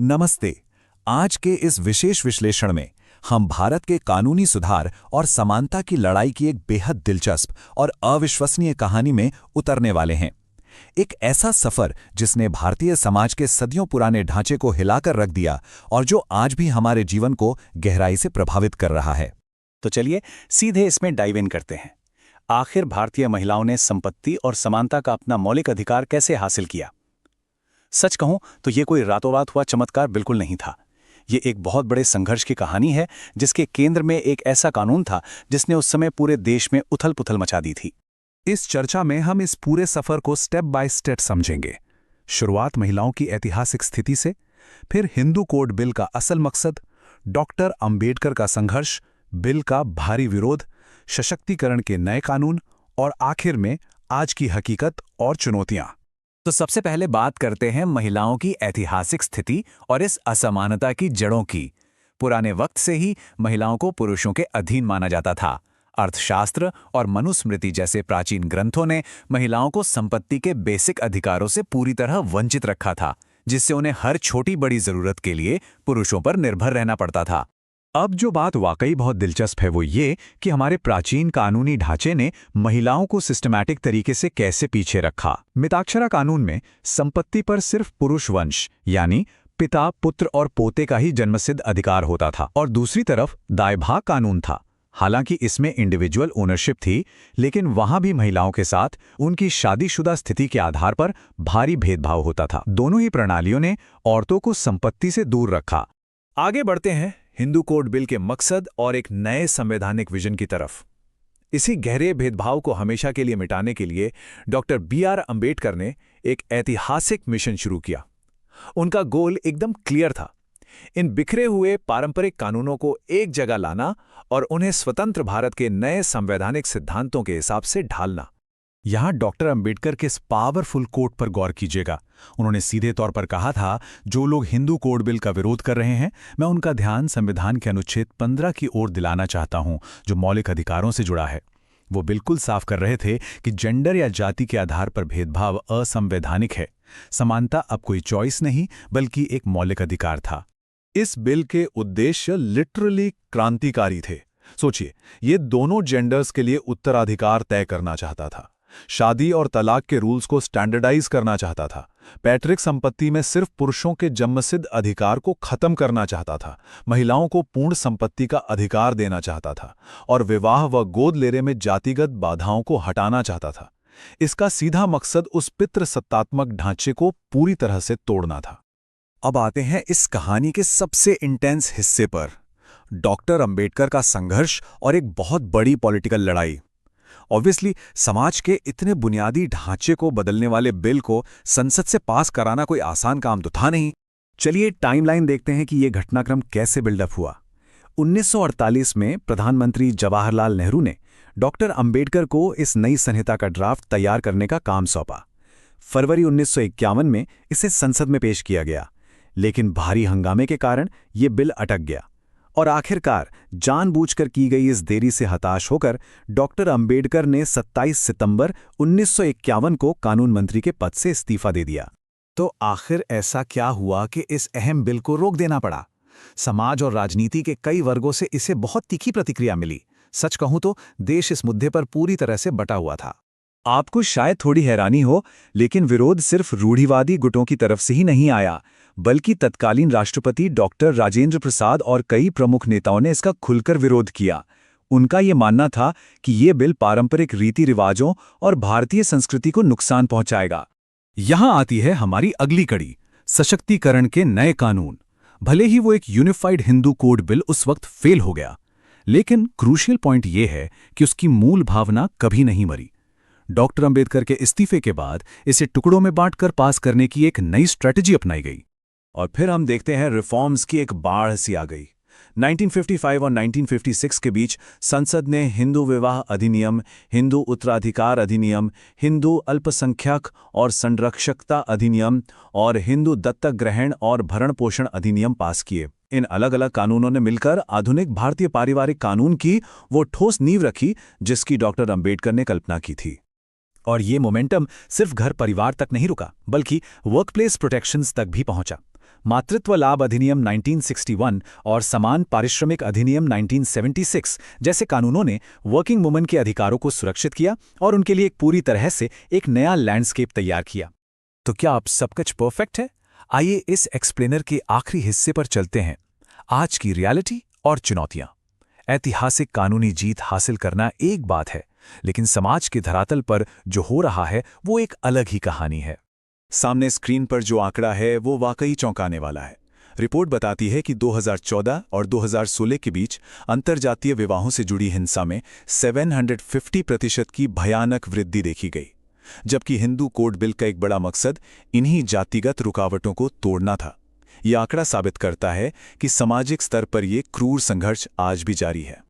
नमस्ते। आज के इस विशेष विश्लेषण में हम भारत के कानूनी सुधार और समानता की लड़ाई की एक बेहद दिलचस्प और अविश्वसनीय कहानी में उतरने वाले हैं। एक ऐसा सफर जिसने भारतीय समाज के सदियों पुराने ढांचे को हिलाकर रख दिया और जो आज भी हमारे जीवन को गहराई से प्रभावित कर रहा है। तो चलिए सीधे इसमें डाइव इन करते हैं। आखिर भारतीय महिलाओं ने संपत्ति और समानता का अपना मौलिक अधिकार कैसे हासिल किया? सच कहूं तो ये कोई रातों रात हुआ चमत्कार बिल्कुल नहीं था। ये एक बहुत बड़े संघर्ष की कहानी है, जिसके केंद्र में एक ऐसा कानून था जिसने उस समय पूरे देश में उथल-पुथल मचा दी थी। इस चर्चा में हम इस पूरे सफर को स्टेप बाय स्टेप समझेंगे। शुरुआत महिलाओं की ऐतिहासिक स्थिति से, फिर हिंदू कोड बिल का असल मकसद, डॉक्टर अंबेडकर का संघर्ष, बिल का भारी विरोध, सशक्तिकरण के नए कानून और आखिर में आज की हकीकत और चुनौतियां। तो सबसे पहले बात करते हैं महिलाओं की ऐतिहासिक स्थिति और इस असमानता की जड़ों की। पुराने वक्त से ही महिलाओं को पुरुषों के अधीन माना जाता था। अर्थशास्त्र और मनुस्मृति जैसे प्राचीन ग्रंथों ने महिलाओं को संपत्ति के बेसिक अधिकारों से पूरी तरह वंचित रखा था, जिससे उन्हें हर छोटी बड़ी जरूरत के लिए पुरुषों पर निर्भर रहना पड़ता था। अब जो बात वाकई बहुत दिलचस्प है वो ये कि हमारे प्राचीन कानूनी ढांचे ने महिलाओं को सिस्टमैटिक तरीके से कैसे पीछे रखा। मिताक्षरा कानून में संपत्ति पर सिर्फ पुरुष वंश यानी पिता, पुत्र और पोते का ही जन्मसिद्ध अधिकार होता था, और दूसरी तरफ दायभाग कानून था। हालांकि इसमें इंडिविजुअल ओनरशिप थी, लेकिन वहां भी महिलाओं के साथ उनकी शादीशुदा स्थिति के आधार पर भारी भेदभाव होता था। दोनों ही प्रणालियों ने औरतों को संपत्ति से दूर रखा। आगे बढ़ते हैं हिंदू कोड बिल के मकसद और एक नए संवैधानिक विजन की तरफ। इसी गहरे भेदभाव को हमेशा के लिए मिटाने के लिए डॉक्टर बी.आर. अंबेडकर ने एक ऐतिहासिक मिशन शुरू किया। उनका गोल एकदम क्लियर था, इन बिखरे हुए पारंपरिक कानूनों को एक जगह लाना और उन्हें स्वतंत्र भारत के नए संवैधानिक सिद्धांतों के हिसाब से ढालना। यहाँ डॉक्टर अंबेडकर के इस पावरफुल कोट पर गौर कीजिएगा। उन्होंने सीधे तौर पर कहा था, जो लोग हिंदू कोड बिल का विरोध कर रहे हैं, मैं उनका ध्यान संविधान के अनुच्छेद 15 की ओर दिलाना चाहता हूं, जो मौलिक अधिकारों से जुड़ा है। वो बिल्कुल साफ कर रहे थे कि जेंडर या जाति के आधार पर भेदभाव असंवैधानिक है। समानता अब कोई चॉइस नहीं, बल्कि एक मौलिक अधिकार था। इस बिल के उद्देश्य लिटरली क्रांतिकारी थे। सोचिए, ये दोनों जेंडर्स के लिए उत्तराधिकार तय करना चाहता था, शादी और तलाक के रूल्स को स्टैंडर्डाइज करना चाहता था, पैतृक संपत्ति में सिर्फ पुरुषों के जन्मसिद्ध अधिकार को खत्म करना चाहता था, महिलाओं को पूर्ण संपत्ति का अधिकार देना चाहता था और विवाह व गोद लेने में जातिगत बाधाओं को हटाना चाहता था। इसका सीधा मकसद उस पितृसत्तात्मक ढांचे को पूरी तरह से तोड़ना था। अब आते हैं इस कहानी के सबसे इंटेंस हिस्से पर, डॉक्टर अंबेडकर का संघर्ष और एक बहुत बड़ी पॉलिटिकल लड़ाई। ऑब्वियसली समाज के इतने बुनियादी ढांचे को बदलने वाले बिल को संसद से पास कराना कोई आसान काम तो था नहीं। चलिए टाइमलाइन देखते हैं कि यह घटनाक्रम कैसे बिल्डअप हुआ। 1948 में प्रधानमंत्री जवाहरलाल नेहरू ने डॉक्टर अंबेडकर को इस नई संहिता का ड्राफ्ट तैयार करने का काम सौंपा। फरवरी 1951 में इसे संसद में पेश किया गया, लेकिन भारी हंगामे के कारण यह बिल अटक गया और आखिरकार जानबूझकर की गई इस देरी से हताश होकर डॉक्टर अंबेडकर ने 27 सितंबर 1951 को कानून मंत्री के पद से इस्तीफा दे दिया। तो आखिर ऐसा क्या हुआ कि इस अहम बिल को रोक देना पड़ा? समाज और राजनीति के कई वर्गों से इसे बहुत तीखी प्रतिक्रिया मिली। सच कहूं तो देश इस मुद्दे पर पूरी तरह से बटा हुआ था। आपको शायद थोड़ी हैरानी हो, लेकिन विरोध सिर्फ रूढ़िवादी गुटों की तरफ से ही नहीं आया, बल्कि तत्कालीन राष्ट्रपति डॉक्टर राजेंद्र प्रसाद और कई प्रमुख नेताओं ने इसका खुलकर विरोध किया। उनका ये मानना था कि ये बिल पारंपरिक रीति रिवाजों और भारतीय संस्कृति को नुकसान पहुंचाएगा। यहां आती है हमारी अगली कड़ी, सशक्तिकरण के नए कानून। भले ही वो एक यूनिफाइड हिंदू कोड बिल उस वक्त फेल हो गया, लेकिन क्रूशियल पॉइंट ये है कि उसकी मूल भावना कभी नहीं मरी। डॉक्टर अंबेडकर के इस्तीफे के बाद इसे टुकड़ों में बांटकर पास करने की एक नई स्ट्रेटजी अपनाई गई। और फिर हम देखते हैं रिफॉर्म्स की एक बाढ़ सी आ गई। 1955 और 1956 के बीच संसद ने हिंदू विवाह अधिनियम, हिंदू उत्तराधिकार अधिनियम, हिंदू अल्पसंख्यक और संरक्षकता अधिनियम और हिंदू दत्तक ग्रहण और भरण पोषण अधिनियम पास किए। इन अलग अलग कानूनों ने मिलकर आधुनिक भारतीय पारिवारिक कानून की वो ठोस नींव रखी जिसकी डॉक्टर अंबेडकर ने कल्पना की थी। और ये मोमेंटम सिर्फ घर परिवार तक नहीं रुका, बल्कि वर्कप्लेस प्रोटेक्शंस तक भी पहुंचा। मातृत्व लाभ अधिनियम 1961 और समान पारिश्रमिक अधिनियम 1976 जैसे कानूनों ने वर्किंग वुमन के अधिकारों को सुरक्षित किया और उनके लिए एक पूरी तरह से एक नया लैंडस्केप तैयार किया। तो क्या अब सब कुछ परफेक्ट है? आइए इस एक्सप्लेनर के आखिरी हिस्से पर चलते हैं। आज की रियलिटी और चुनौतियां। ऐतिहासिक कानूनी जीत हासिल करना एक बात है, लेकिन समाज के धरातल पर जो हो रहा है वो एक अलग ही कहानी है। सामने स्क्रीन पर जो आंकड़ा है वो वाकई चौंकाने वाला है। रिपोर्ट बताती है कि 2014 और 2016 के बीच अंतर्जातीय विवाहों से जुड़ी हिंसा में 750% की भयानक वृद्धि देखी गई, जबकि हिंदू कोड बिल का एक बड़ा मकसद इन्हीं जातिगत रुकावटों को तोड़ना था। यह आंकड़ा साबित करता है कि सामाजिक स्तर पर यह क्रूर संघर्ष आज भी जारी है।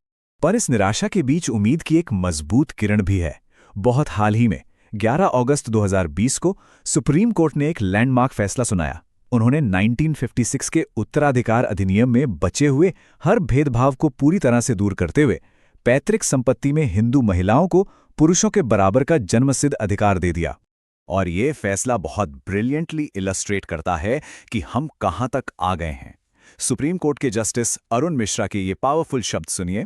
पर इस निराशा के बीच उम्मीद की एक मजबूत किरण भी है। बहुत हाल ही में 11 अगस्त 2020 को सुप्रीम कोर्ट ने एक लैंडमार्क फैसला सुनाया। उन्होंने 1956 के उत्तराधिकार अधिनियम में बचे हुए हर भेदभाव को पूरी तरह से दूर करते हुए पैतृक संपत्ति में हिंदू महिलाओं को पुरुषों के बराबर का जन्मसिद्ध अधिकार दे दिया। और ये फैसला बहुत ब्रिलियंटली इलस्ट्रेट करता है कि हम कहां तक आ गए हैं। सुप्रीम कोर्ट के जस्टिस अरुण मिश्रा के ये पावरफुल शब्द सुनिए।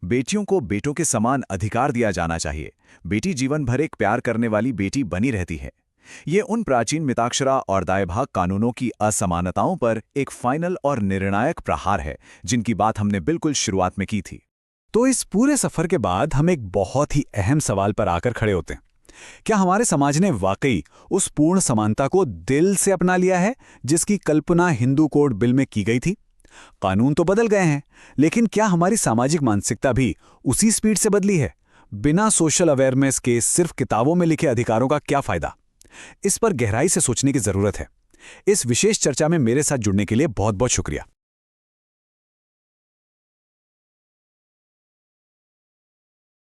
बेटियों को बेटों के समान अधिकार दिया जाना चाहिए। बेटी जीवन भर एक प्यार करने वाली बेटी बनी रहती है। ये उन प्राचीन मिताक्षरा और दायभाग कानूनों की असमानताओं पर एक फाइनल और निर्णायक प्रहार है, जिनकी बात हमने बिल्कुल शुरुआत में की थी। तो इस पूरे सफर के बाद हम एक बहुत ही अहम सवाल पर आकर खड़े होते हैं। क्या हमारे समाज ने वाकई उस पूर्ण समानता को दिल से अपना लिया है जिसकी कल्पना हिंदू कोड बिल में की गई थी? कानून तो बदल गए हैं, लेकिन क्या हमारी सामाजिक मानसिकता भी उसी स्पीड से बदली है? बिना सोशल अवेयरनेस के सिर्फ किताबों में लिखे अधिकारों का क्या फायदा? इस पर गहराई से सोचने की जरूरत है। इस विशेष चर्चा में मेरे साथ जुड़ने के लिए बहुत बहुत शुक्रिया।